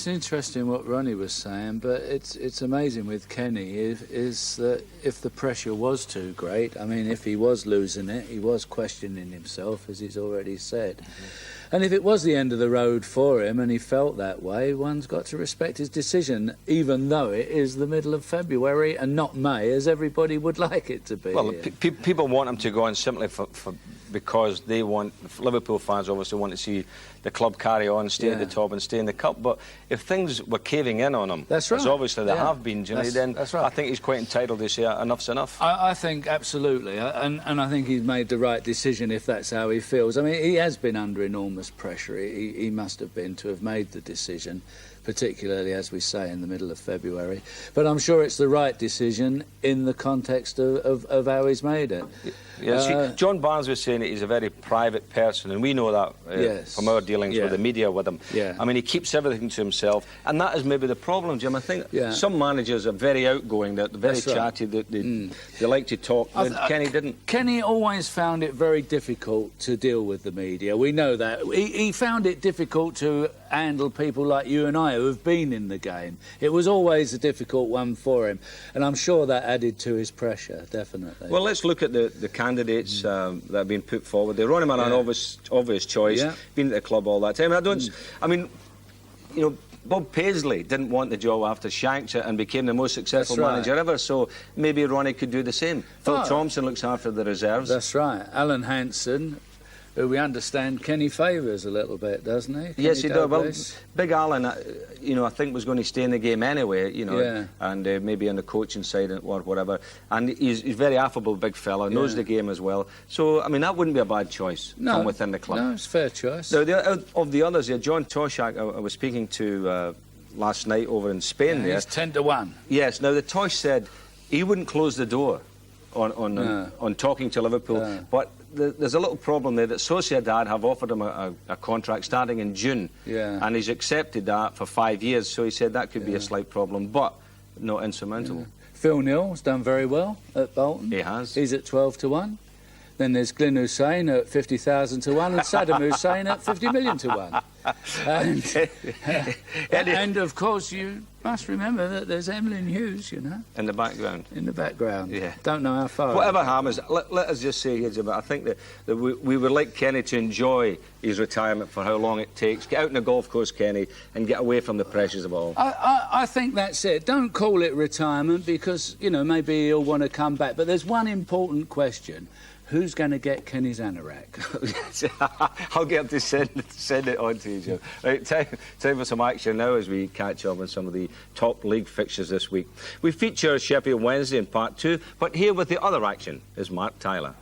It's interesting what Ronnie was saying, but it's amazing with Kenny is that if the pressure was too great, I mean, if he was losing it, he was questioning himself, as he's already said. And if it was the end of the road for him and he felt that way, one's got to respect his decision, even though it is the middle of February and not May, as everybody would like it to be. Well, people want him to go on simply because they want, Liverpool fans obviously want to see the club carry on, stay at the top and stay in the cup. But if things were caving in on him, that's right, as obviously they have been, Jimmy, then that's right. I think he's quite entitled to say enough's enough. I think absolutely, and I think he's made the right decision if that's how he feels. I mean, he has been under enormous pressure. He must have been to have made the decision, particularly, as we say, in the middle of February. But I'm sure it's the right decision in the context of how he's made it. Yeah, John Barnes was saying that he's a very private person, and we know that from our dealings with the media with him. I mean, he keeps everything to himself, and that is maybe the problem, Jim. I think some managers are very outgoing, they're very chatty, they like to talk. Kenny didn't. Kenny always found it very difficult to deal with the media. We know that. He found it difficult to handle people like you and I who have been in the game. It was always a difficult one for him, and I'm sure that added to his pressure, definitely. Well, let's look at the candidates that have been put forward. They run him an obvious choice, been at the club all that time. I mean, you know, Bob Paisley didn't want the job after shanked it and became the most successful manager ever, so maybe Ronnie could do the same. Phil Thompson looks after the reserves. That's right. Alan Hansen, who we understand Kenny favours a little bit, doesn't he? Kenny Yes, he does. Well, Dalglish. Big Alan, you know, I think was going to stay in the game anyway, you know, and maybe on the coaching side or whatever. And he's very affable, big fella, knows the game as well. So, I mean, that wouldn't be a bad choice from within the club. No, it's a fair choice. Now, of the others, John Toshak, I was speaking to last night over in Spain. He's 10-1. Yes. Now, the Tosh said he wouldn't close the door on talking to Liverpool, but there's a little problem there that Sociedad have offered him a contract starting in June, and he's accepted that for 5 years, so he said that could be a slight problem, but not insurmountable. Phil Neal's done very well at Bolton. He has. He's at 12-1. Then there's Glyn Hussein at 50,000 to 1 and Saddam Hussein at 50 million to 1. And of course, you must remember that there's Emlyn Hughes, you know. In the background. In the background. Yeah. Don't know how far. Whatever happens, let us just say here, Jim, I think that we would like Kenny to enjoy his retirement for how long it takes. Get out on the golf course, Kenny, and get away from the pressures of all. I think that's it. Don't call it retirement because, you know, maybe he'll want to come back. But there's one important question. Who's going to get Kenny's anorak? I'll get him to send it on to you, Joe. Right, time for some action now as we catch up on some of the top league fixtures this week. We feature Sheffield Wednesday in part 2, but here with the other action is Mark Tyler.